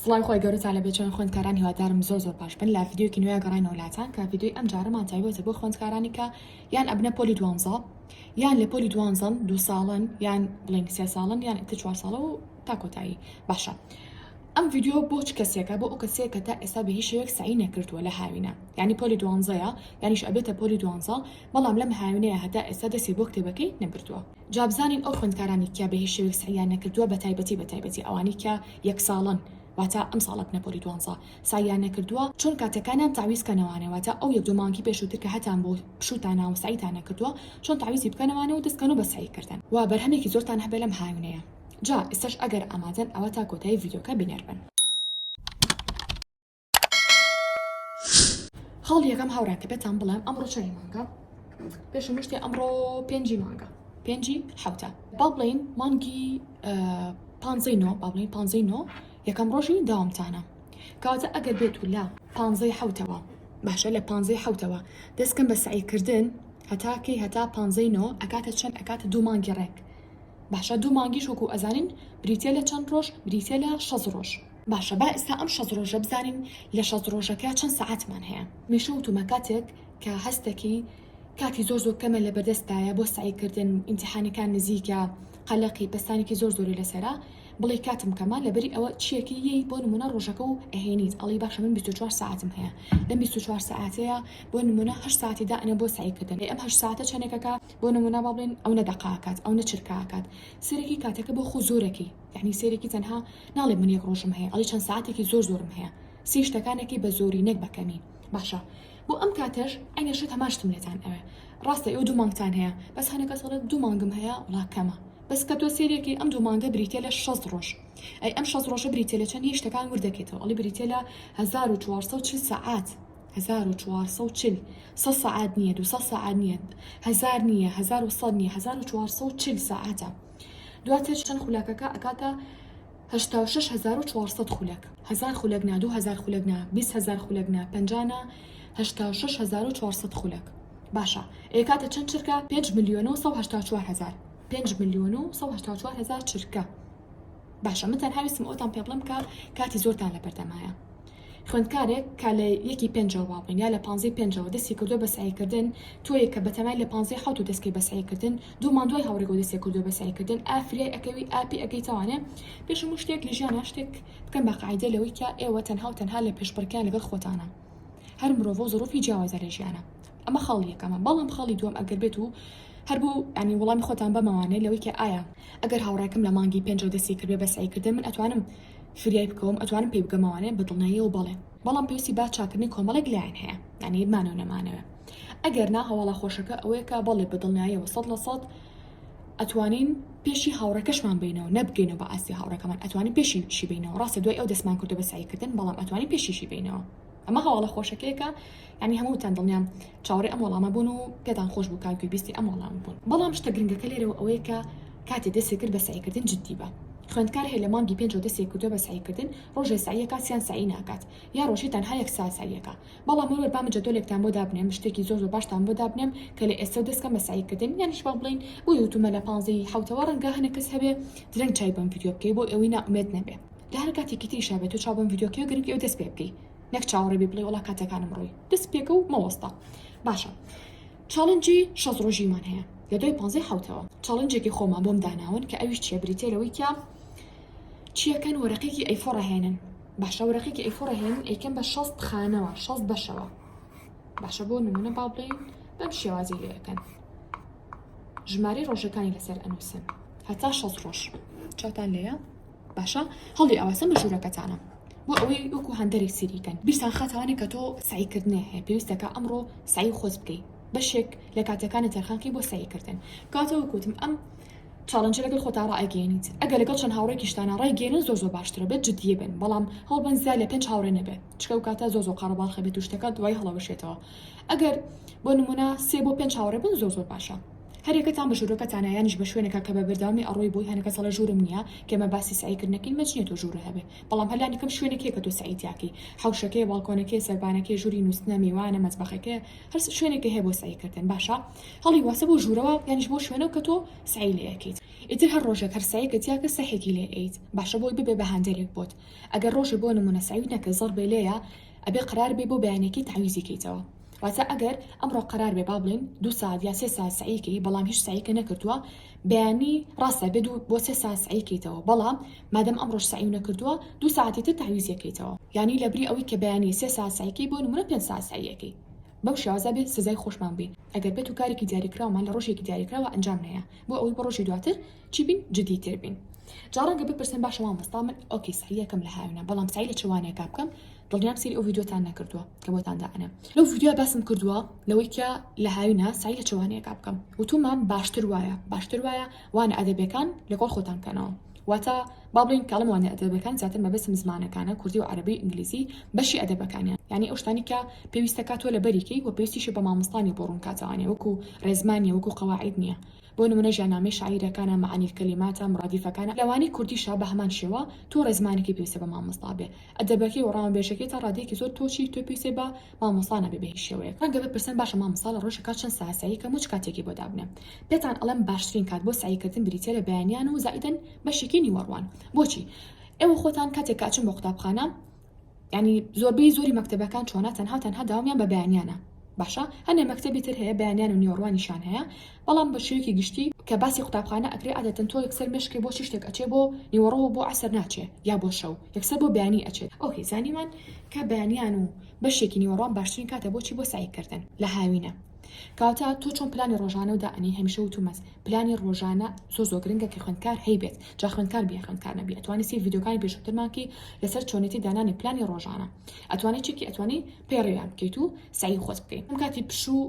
سڵای خۆی گەورەت لە بێچەوەی خوێندکاران هیوادارم زۆر باش بن لە ڤیدیۆکی نوێ گەڕینەوە لاتان کە ڤیدیۆی ئەم جارەمان تایبەتە بۆ خوێندکارانی کە یان ئەبنە پۆلی دوانزە یان لە پۆلی دوانزەن 2 ساڵن یان بڵین 3 ساڵن یان 4 ساڵە و تا کۆتایی باشە. ئەم ڤیدیۆ بۆ چ کەسێکە بۆ ئەو کەسێک کە تا ئێستا بە هیچ شێوەیەک سعی نەکردووە لە هاوینە، یعنی پۆلی دوانزەیە یانیش ئەبێتە پۆلی دوانزە بەڵام لەم هاوینەیە هەتا ئێستا دەستی بۆ کتێبەکەی نەبردووە. جا بزانین ئەو خوێندکارانی کە بە هیچ شێوەیەک سعیان نەکردووە بە تایبەتی ئەوانی کە 1 ساڵن واتە ئەم ساڵە بنەپۆلی دوانزە سایان نەکردووە چۆن کاتەکانیان تعویز بکەنەوانێ واتە ئەو 1-2 مانگی پێشووتر کە هەتان بۆ پشوتانە و سعیتان نەکردووە چۆن تعویزی بکەنەوانێ و دەستکەن و بە سعیکردن و بەرهەمێکی زۆرتان هەبێ لەم هاوینەیە. جا ئێستش ئەگەر ئامادەن ئەوە تا کۆتایی ڤیدیۆکە بینێربن. خاڵ یەکەم هاوڕێن کە بێتان بڵێم ئەمڕۆ چەندی مانگە؟ پێشم شتێ ئەمڕۆ 5 مانگە 5 حوتە با بڵین مانگی 15 با بڵین 15 یەکەم ڕۆژی داوامتانە کەواتە ئەگەر بێت و لە 15 حوتەوە باشە لە 15 حوتەوە دەستکەم بە سعیکردن هەتاکەی هەتا 15 ئەکاتە چەند ئەکاتە 2 مانگی ڕێک باشە 2 مانگیش وەکو ئەزانین بریتێ لە چەند ڕۆژ بریتێ لە 6 ڕۆژ. باشە با ئێستا ئەم 6 ڕۆژە بزانین لە 6 ڕۆژەکە چەند سەعاتمان هەیە. مێشە وتومە کاتێک کە هەستێکی کاتی زۆر کەمە لە بەردەستایە بۆ سعیکردن ئیمتیحانەکان نزیکە قەلەقی پستانێکی زۆری لەسەرا بڵێ کاتم کەمان لەبەری ئەوە چیەکی یەی بۆ نمونە ڕۆژەکە و ئەهێنیت ئەڵی باشە من 24 ساعتم هەیە لەم 24 ساعتەیە بۆ نمونە 8 ساعتی دائنە بۆ سعیکردن ئەم 8 ساعتە چەندێکەکە بۆ نمونە با بڵێن ئەو نەدەقاکات ئەو نەچرکاکات سەرێکی کاتەکە بۆ خۆ زۆرەکی یعنی سێرێکی تەنها ناڵێ من 1 ڕۆژم هەیە ئەڵی چەند ساعتێکی زۆرم هەیە سی شتەکانێکی بە زۆری نەک بەکەمی باشە بۆ ئەم کاتەش ئەنگەشت هەماشتم لێتان ئەوێ ڕاستە ئەو 2 مانگتان هەیە بەس هەنەکە سەڵێت 2 مانگم هەیە وڵا کەمە بەس کە تۆ سێرێکی ئەم 2 مانگە بریتێ لە 6 ڕۆژ ئەی ئەم 6 ڕۆژە بریتێ لە چەند شتەکان وردەکێتەوە ئەڵی بریتێ لە 1440 ساعات 1440 100 ساعات نییە 200 ساعات نییە 1000 نییە 1100 نییە 1440 ساعاتە دواتر چەند خولاکەکە ئەکاتە 86400 خولەک 1000 خولەک نا 2000 خولەک نا 20000 خولەک نا 50 86400 خولەک باشە ئێکاتە چەند چرکە 5,184,000 5,184,000 چرکە باشە من تەنها ویستم ئەوتان پێ بڵم کە کاتی زۆرتان لە بەردەمایە خوێندکارێک کە لە 1.5 بابڵین یا لە 15 دەستی کردو بە سعیکردن تۆیە کە بەتەمای لە 15 حوت و دەستکەی بە سعیکردن 2 ماندوای هاوڕێگە و دەستی کردو بە سعیکردن ئافرێ ئەکەوی ئاپی ئەەکەیتەوانێ پێشم شتێک لە ژیانە شتێک بکەن بە قاعدە لەوەی کە ئێوە تەنها و تەنها لە پێشبڕکیان لەگەڵ خۆتانە هەر مرۆڤ و زۆرۆفی جیاوازە لە ژیانە ئەمە خاڵ یەکەمە بەڵام خاڵی دووەم ئەگەر بێت و هەر بوو ینی وەڵامی خۆتان بەمەوانێت لەوەی کە ئایا ئەگەر هاوڕێکم لە مانگی 5 دەستی کردێ بە سعیکردن من ئەتوانم فریای بکەوم ئەتوانم پێی بگەمەوانێ بەدڵنیایی و بەڵێ بەڵام پێویستی با چاکردنی کۆمەڵێک لایەن هەیە ینی مانەوە نەمانەوە ئەگەر نا هەواڵە خۆشەکە ئەوەیە کە بەڵێ بەدڵنیاییەوە 100% ئەتوانین پێشی هاوڕەکەشمان بینەوە نەبگەینەوە بە ئاستی هاوڕەکەمان ئەتوانین پێشیشی بینەوە ڕاستە دوای ئەو دەستمان کردو بە سعیکردن بەڵام ئەتوانین پێشیشی بینەوە ئەمە هەواڵە خۆشەکەیەکە ینی هەمووتان دڵنیام چاوەڕێ ئەم وەڵامە بوون و پێتان خۆش بوو کاگوی بیستی ئەم وەڵام بوون بەڵام شتە گرنگەکە لێرەوە ئەوەیە کە کاتێ دەستی کرد بە سعیکردن جددی بە خوێندکار هەیە لە مانگی 5 دەستی کردو بە سعیکردن ڕۆژێ سعیەکە سیان سعی ناکات یا ڕۆژی تەنها 1 ساعت سعیەکە بەڵام وەرە بامە جەدۆلێکتان بۆ دابنێم شتێکی زۆر باشتان بۆ دابنێم کە لە ئێستا دەستکەم بە سعیکردن یانیش با بڵین بۆ یوتومە لە 15 حوتەوە ڕەنگە هەنە کەس هەبێ درەنگ چای بەم ڤیدیۆ بکەی بۆ ئەوەی ناومێد نەبێ لە هەر کاتێکی تریشا بێت و چاو بەم ڤیدیۆکەوە گرنگی ئەو دەست پێ بکەی نەک چاوەڕێ بڵێ وڵا کاتەکانم ڕۆی دەست پێکە و مەوەستا باشە چاڵنجی 6 ڕۆژیمان هەیە لە دوای 15 حوتەوە چاڵنجێکی خۆمان بۆم داناون کە ئەویش چیە بریتێلەوەی کە چیەکەن وەرەقێکی ئەیفۆ ڕەهێنن باشە وەرەقێکی ئەیفۆ ڕەهێنن ئەیکەن بە 6 خانەوە 6 بەشەوە باشە بۆ نمونە با بڵێن بەم شێوازی لێەکەن ژمارەی ڕۆژەکانی لەسەر ئەنووسن هەتا 6 ڕۆژ چاتان لێیە باشە هەڵی ئەوەسم بە ژوورەکەتانە بۆ ئەوەی وەکو هەندێک سیریکەن بیرتان خاتوانێت کە تۆ سعیکردنێ هەیە پێویستەکە ئەمڕۆ سعی خۆت بکەیت بەشێک لە کاتەکانە تەرخانکی بۆ سعیکردن کاتەوە کوتم ئەم چاڵنجە لەگەڵ خۆتا ڕائگەێنیت ئەگەر لەگەڵ چەند هاوڕێکیشتانە ڕایگەێنن زۆر باشترە بێت جددیە بن بەڵام هەڵبەن زیاد لە 5 هاوڕێ نەبێت چکە و کاتە زۆر قەرەباڵ خەبێت و شتەکە دوای هەڵەوەشێتەوە ئەگەر بۆ نمونە 3 بۆ 5 هاوڕێ بن زۆر باشە هەرێکەتان بە ژوورەکەتانە یانیش بە شوێنێکە کە بە بەردەوامی ئەڕۆی بووی هەنەکە سەڵە ژوورم نییە کێمە باسی سعیکردنەکەی مەجنێت و ژوورە هەبێ بەڵام هەلانیکەم شوێنێکێک کە تۆ سعیتیاکی حوشەکەی باڵکۆنەکەی سەربانەکەی ژووری نووسنە میوانە مەزبەخەکە هەر شوێنێکی هەیە بۆ سعیکردن باشە هەڵی واسە بۆ ژوورەوە یانیش بۆ شوێنەوە کە تۆ سعی لێ یەکەیت ئیتر هەر ڕۆژێک هەر سعیکەت یاکە سەحێکی لێ ئەیت باشە بۆی ببێ بە هەندێرێک بۆت ئەگەر ڕۆژێ بۆ نمونە سعی نەکە زەڕ بێ لێیە ئەبێ قرار بێ بۆ بەیانێکی تعویزی کەیتەوە واتە ئەگەر ئەمڕۆ قرار بێ با بڵین 2 ساعت یا 3 ساعت سعیکەی بەڵام هیچ سعیکە نەکردووە بەیانی ڕاستە بێ بۆ 3 ساعت سعیکەیتەوە بەڵام مادەم ئەمڕۆژ سعی نەکردووە 2 ساعتی تر تعویزیەکەیتەوە یعنی لەبری ئەوەی کە بەیانی 3 ساعت سعیکەی بۆ نمونە 5 ساعت سعیەکەی بەو شێوازە بێت سزای خۆشمان بێ ئەگەر بێت و کارێکی دیاریکراومان لە ڕۆژێکی دیاریکراوە ئەنجام نەیە بۆ ئەوەی بە ڕۆژی دواتر چی بین جدیتر بین جارانگە بپرسن باشە مامۆستا من ئۆکێ سعیەکەم لە هاوینە بەڵام سعی لە چوانەیەکا بکەم دڵنیام سری ئەو ڤیدیۆتان نەکردووە کە بۆتان داەنە لەو ڤیدیۆ باسم کردووە لەوەی کە لە هاوینە سعی لە چوانەیەکا بکەم وتومان باشتر وایە وانە ئەدەبەکان لەگەڵ خۆتان کەنەوە واتە با بڵین کاڵم وانە ئەدەبەکان زیاتر مەبەستم زمانەکانە کوردی و عەرەبی ئینگلیزی بەشی ئەدەبەکانیان یعنی ئەو شتانی کە پێویستە کاتۆ لە بەریکەی و پێویستیشی بە مامۆستانی بۆ ڕوون کاتەوانێ وەکو ڕێزمانی وەکو قەواعید نییە بۆ نمونە ژیاننامەی شاعیرەکانە مەعانی کەلیماتە مرادیفەکانە لەوانی کوردیشا بە هەمان شێوە تۆ ڕێزمانێکی پێویستە بە مامۆستا بێ ئەدەبەکەی و ڕاوەنبێژەکەی تا ڕادەیەکی زۆر تۆچی تۆ پێویستە بە مامۆستا نەبێ بە هیچ شێوەیەک ڕەنگە بپرسن باشە مامۆستا لە ڕۆژێکا چەند ساعت سعیکەم و چ کاتێکی بۆ دابنێ پێتان ئەڵێم باشترین کات بۆ سعیکردن بریتیە لە بەیانیان و زائیدەن بەشێکی نیوەڕوان بۆچی ئێوە خۆتان کاتێک کاچن بۆ قوتابخانە ینی زۆری مەکتەبەکان چۆنە تەنها داوامیان بە بەیانیانە باشە هەنێ مەکتەبی تر هەیە بەیانیان و نیوەڕوانیشان هەیە بەڵام بە شێوەیەکی گشتی کە باسی قوتابخانە ئەکرێ عادەتەن تۆ یەکسەر مشکی بۆ شتێک ئەچێ بۆ نیوەڕۆ بۆ عەسەر ناچێ یا بۆ شەو یەکسەر بۆ بەیانی ئەچێت ئۆکێ زانیمان کە بەیانیان و بەشێکی نیوەڕوان باشترین کاتە بۆچی بۆ سعیکردن لە هاوینە کەواتە تۆ چۆن پلانی ڕۆژانە و دائنی هەمیشە وتومەس پلانی ڕۆژانە زۆر گرنگە کە خوێندکار هەیبێت جا خوێندکار بێ خوێندکار نەبێ ئەتوانی سێ ڤیدیۆکانی پێشووترمانکی لەسەر چۆنێتی دانانی پلانی ڕۆژانە ئەتوانی چێکی ئەتوانی پێڕێیان بکەیت و سعی خۆت بکەیت هەم کاتی پشوو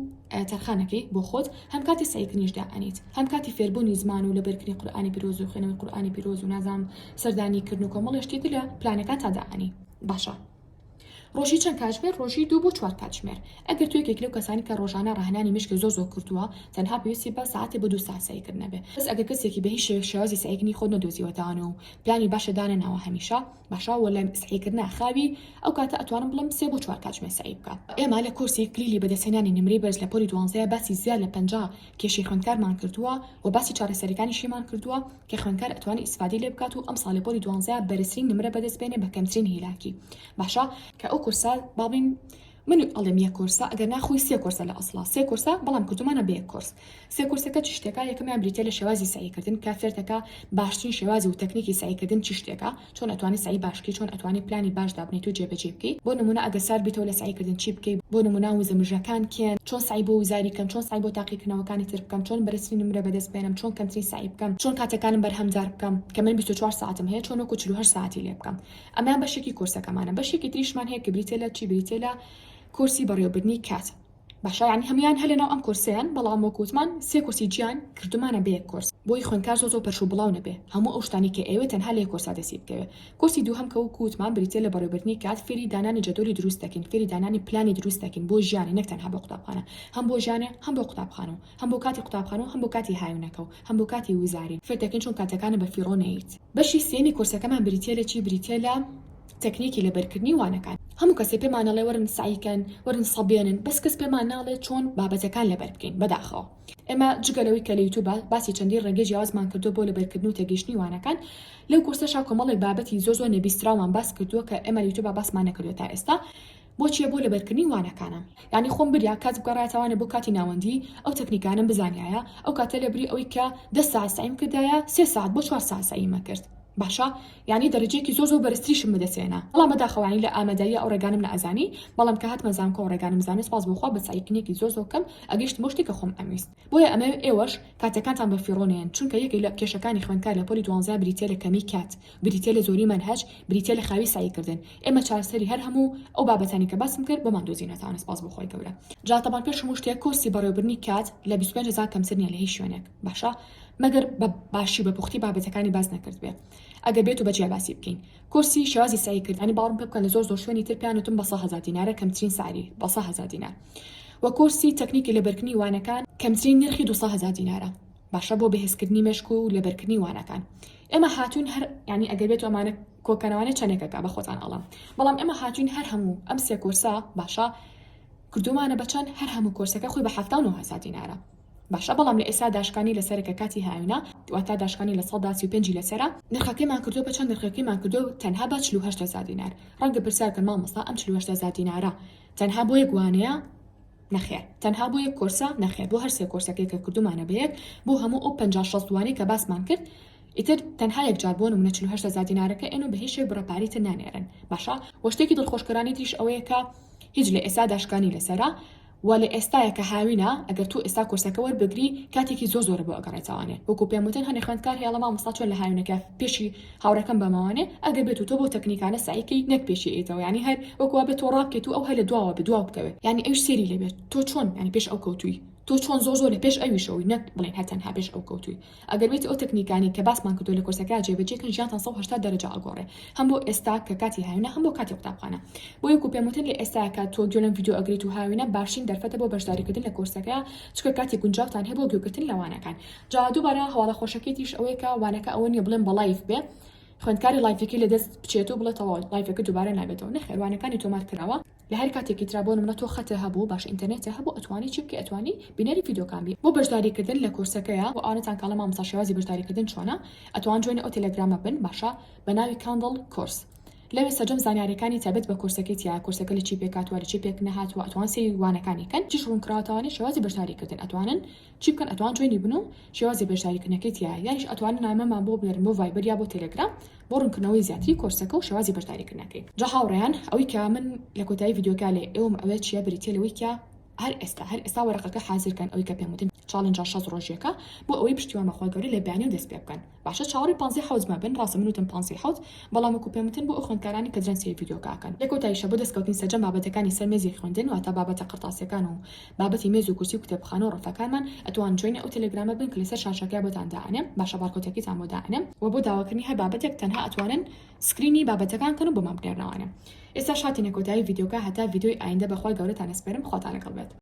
تەرخانەکەی بۆ خۆت هەم کاتی سعیکردنیش دائنیت هەم کاتی فێربوونی زمان و لەبەرکردنی قورئانی پیرۆز و خوێنەوەی قورئانی پیرۆز و نازام سەردانیکردن و کۆمەڵ شتێک لە پلانەکان تا دائنی باشە ڕۆژی چەند کاتژمێر ڕۆژی 2 بۆ 4 کاتژمێر ئەگەر تو یەکێک لەو کەسانی کە ڕۆژانە ڕاهێنانی مشک زۆر کردووە تەنها پێویستی بە ساعتی بە 2 ساعت سعیکردن نەبێ بەس ئەگەر کەسێکی بە هیچ شێوازی سعیکردنی خۆت نەدۆزیوەتانە و پلانی باشە دانەناوە هەمیشە باشە وەلای سعیکردنە خاوی ئەو کاتە ئەتوانم بڵم 3 بۆ 4 کاتژمێر سعی بکە ئێمە لە کورسی کلیلی بەدەستهێنانی نمرەی بەرز لە پۆلی 12 باسی زیاد لە 50 کێشەی خوێندکارمان کردووە و باسی چارەسەریەکانیشیمان کردووە کە خوێندکار ئەتوانی ئیسفادەی لێ بکات و ئەم ساڵی پۆلی 12 بەرزترین نمرە بەدەستبێنێ بە کەمترین هیلاکی باشە کە ئەو کورسە باڵین من ئەڵێم یەک کورسە ئەگەر ناخۆی 3 کورسە لە ئەسڵا 3 کورسە بەڵام کردومانە بە یەک کورس 3 کورسەکە چ شتێکە یەکەمیان بریتە لە شێوازی سعیکردن کە فێرتەکە باشترین شێوازی و تەکنیکی سعیکردن چ شتێکە چۆن ئەتوانی سعی باشکەی چۆن ئەتوانی پلانی باش دابنیت و جێبەجێ بکەیت بۆ نمونە ئەگەر سار بیتەوە لە سعیکردن چی بکەیت بۆ نمونە وزەمژەکان کێن چۆن سعی بۆ وزاری کەم چۆن سعی بۆ تاقیکردنەوەکانی تر بکەم چۆن بەرزترین نمرە بەدەست بێنم چۆن کەمترین سعی بکەم چۆن کاتەکانم بەرهەمدار بکەم کە من 24 ساعتم هەیە چۆن وەکو 48 ساعتی لێ بکەم ئەمان بەشێکی کورسەکەمانە بەشێکی تریشمان هەیە کە بریتە لە چی بریتە لە کورسی بەڕێوەبردنی کات باشە یعنی هەمویان هەلە ناو ئەم کورسیان بەڵام وەکوتمان 3 کورسی گیان کردومانە بە یەک کورس بۆی خوێندکار زۆر پەرش و بڵاو نەبێ هەموو ئەو شتانی کە ئێوە تەنها لە یەک کورسا دەستی بکەوێ کورسی دووهەم کە وەکوتمان بریتە لە بەڕێوەبردنی کات فێری دانانی جەدۆلی دروست دەکەین فێری دانانی پلانی دروست دەکەین بۆ ژیانی نەک تەنها بۆ قوتابخانە هەم بۆ ژیانێ هەم بۆ قوتابخانە هەم بۆ کاتی قوتابخانە و هەم بۆ کاتی هاوینەکە و هەم بۆ کاتی وزاری فێر دەکەین چۆن کاتەکانە بە فیڕۆ نەیت بەشی سێمی کورسەکەمان بریتە لە چی بریتە لە تەکنیکی لەبەرکردنی وانەکان هەموو کەسێ پێمان ناڵێ وەرن سعیکەن وەرن سەبێنن بەس کەس پێمان ناڵێت چۆن بابەتەکان لەبەر بکەین بەداخەوە ئێمە جگەلەوەی کە لە یوتیوب باسی چەندی ڕێگەی جیاوازمان کردو بۆ لەبەرکردن و تێگەیشتنی وانەکان لەو کورسەشا کۆمەڵێک بابەتی زۆر نەبیستراومان باس کردووە کە ئێمە لە یوتیوب باسمان نەکردووە تا ئێستا بۆچیە بۆ لەبەرکردنی وانەکانە یعنی خۆم بریا کات بگەڕایەتەوانە بۆ کاتی ناوەندی ئەو تەکنیکانم بزانایە ئەو کاتە لەبری ئەوەی کە 10 ساعت سعیم کردایە 3 ساعت بۆ 4 ساعت سعیمە کرد باشە یعنی دەرەجەیەکی زۆر بەرزتریشم بدەسێنە بەڵام بەداخەوانی لە ئامادەیە ئەو ڕێگانم نەئەزانی بەڵام کە هاتمە زانکۆ ڕێگانم زانست سپاس بۆخوا بە سعیکردنێکی زۆر کەم ئەگەیشت بۆ شتێکە خۆم ئەویست بۆیە ئەمە ئێوەش کاتەکانتان بە فیڕۆنێن چونکە یەکێک لە کێشەکانی خوێندکار لە پۆلی 12 بریتە لە کەمی کات بریتە لە زۆری منهەج بریتە لە خاوی سعیکردن ئێمە چارەسەری هەر هەموو ئەو بابەتانی کە باسم کرد بۆمان دۆزینەتان سپاس بۆ خۆی گەورە جا تەمان پێش هەموو شتێک کورسی بەڕێوەبردنی کات لە 25000 کەمتر نیە لە هیچ شوێنێک باشە مەگەر بە باشی بە پوختی بابەتەکانی باز نەکرد بێ ئەگەر بێت و بەجێ باسی بکەین کورسی شێوازی سعیکردنی باوەڕم پێ بکەن لە زۆر شوێنی تر پیانوتم بە 100000 دینارە کەمترین سعری بە 100000 دینار وكورسي تەکنیکی لەبەرکردنی وانەکان کەمترین نرخی 200,000 دینارە باشە بۆ بەهێزکردنی مێشک و لەبەرکردنی وانەکان ئێمە هاتوون هەر ینی ئەگەر بێت ئەمانە کۆکەنەوانە چەندێکەکە بە خۆتان ئەڵام بەڵام ئێمە هاتوین هەر هەموو ئەم سێ کورسە باشە کردومانە بەچەند هەر هەموو کورسەکە خۆی بە 79,000 دینارە باشە بەڵام لە ئێستا داشکانی لەسەرەکە کاتی هاوینە واتە داشکانی لە 135 لەسەرە نرخەکەیمان کردو بە چەند نرخەکەیمان کردو تەنها بە 48,000 دینار ڕەنگە پرسیارکەن مامۆستا ئەم 48,000 دینارە تەنها بۆ یەک وانەیە نەخێر تەنها بۆ یەک کورسە نەخێر بۆ هەر سێ کورسەکەی کە کردومانە بە یەک بۆ هەموو ئەو 50-60 وانەی کە باسمان کرد ئیتر تەنها یەکجار بۆ نمونە 48,000 دینارەکە ئێنە بە هیچ شێک بڕەپاریتە نانێرن باشە وە شتێکی دڵخۆشکەرانی تریش ئەوەیە کە هیچ لە ئێستا داشکانی لەسەرە و لە ئێستایە کە هاوینە ئەگەر تو ئێستا کورسەکە وەربگری کاتێکی زۆر بۆ ئەگەڕێتەوانێ وەکو پێموتن هەنێ خوێندکار هێڵە مامۆستا چۆن لە هاوینەکە پێشی هاوڕەکەم بەماوانێ ئەگەر بێت تۆ بۆ تەکنیکانە سعیکەی نەک پێشی ئێتەوە ینی هەر وەکووا بێت تۆ ڕابکەیت و ئەو هەر لە دواوە بدواو بکەوێت ینی ئەوش سێری لێبێت تۆ چۆن ینی پێش ئەو کەوتووی تۆ چۆن زۆر لە پێش ئەویشەوەی نەک بڵێن هەتەنها پێش ئەو کەوتووی ئەگەر بێت ئەو تەکنیکانی کە باسمان کردو لە کورسەکە جێبەجێکن ژیانتان 180 دەرەجە ئەگۆڕێ هەم بۆ ئێستا کە کاتی هاوینە هەم بۆ کاتی قوتابخانە بۆ یەکو پێموتن لە ئێستا کە تۆ گوێلەم ڤیدیۆ ئەگریت و هاوینە باشین دەرفەتە بۆ بەشداریکردن لە کورسەکە چکە کاتی گونجاوتان هەیە بۆ گوێگرتن لە وانەکان جا دووبارە هەواڵە خۆشەکەیتیش ئەوەیە کە وانەکە ئەوە نیە بڵێن بە لایف بێ خوێندکاری لایفەکەی لە دەست بچێت و بڵێتەوە لایفەکە دووبارە نابێتەوە نەخێوانەکانی تۆمار کراوە لە هەر کاتێکی ترا بۆ نمونە تۆ خەتە هەبوو باش ئینتەرنێتە هەبوو ئەتوانی چی بکە ئەتوانی بینەری ڤیدیۆکان بی بۆ بەشداریکردن لە کورسەکەیە و ئاونەتان کاڵە مامۆستا شێوازی بەشداریکردن چۆنە ئەتوان جوێنە ئەو تەلەگرامە بن باشە بە ناوی کاندڵ کورس لەوێ سەجەم زانیاریەکانی تایبەت بە کورسەکەی تیا کورسەکە لە چی پێکاتوە لە چی پێک نەهاتوە ئەتوان سێ وانەکانی کەن چیش ڕوونکراوەتەوانی شێوازی بەشداریکردن ئەتوانن چی بکەن ئەتوان جوێنی بن و شێوازی بەشداریکردنەکەی تیا یانیش ئەتوانن نامەمان بۆ بنێرن بۆ ڤایبەر یا بۆ تەلەگرام بۆ ڕوونکردنەوەی زیاتری کورسەکە و شێوازی بەشداریکردنەکەی جا هاوڕێیان ئەوەی کە من لە کۆتایی ڤیدیۆکە لێ ئێوەم ئەوێ چیە بریتێ لەوەی کە هەر ئێستا وەرەقەکە حازرکەن ئەوەی کە پێموتن چالنجا 6 ڕۆژێکە بۆ ئەوەی پشتیوان بەخۆی گەوری لە بیانی و دەست پێ بکەن باشە چاوەڕی 50 حوزمە بن ڕاستە منوتم 50 بەڵام وەکو پێموتن بۆ ئەو خوێندکارانی کە درەنسی ڤیدیۆکەکەن یەکۆتاییشە بۆ دەستکەوتنی سەرجەم بابەتەکانی سەر مێزی خوێندن واتە بابەتە قرتاسیەکان و بابەتی مێز و کورسی و کتێبخانە و ڕەفەکانمان ئەتوان جوێنە ئەو تەلەگرامە بن کە لەسەر شاشەکە بۆتان داهەنێم باشە بارکۆدەکەیتان بۆ داهەنێم و بۆ داواکردنی هەر بابەتێک تەنها ئەتوانن سکرینی بابەتەکان کەن و بۆمان بنێرنەوانێ ئێستا شاتینە کۆتایی ڤیدیۆکە هەتا ڤیدیۆی ئایندە بەخوای گەورەتان ئەسپێرم خواتان لەگەڵ بێت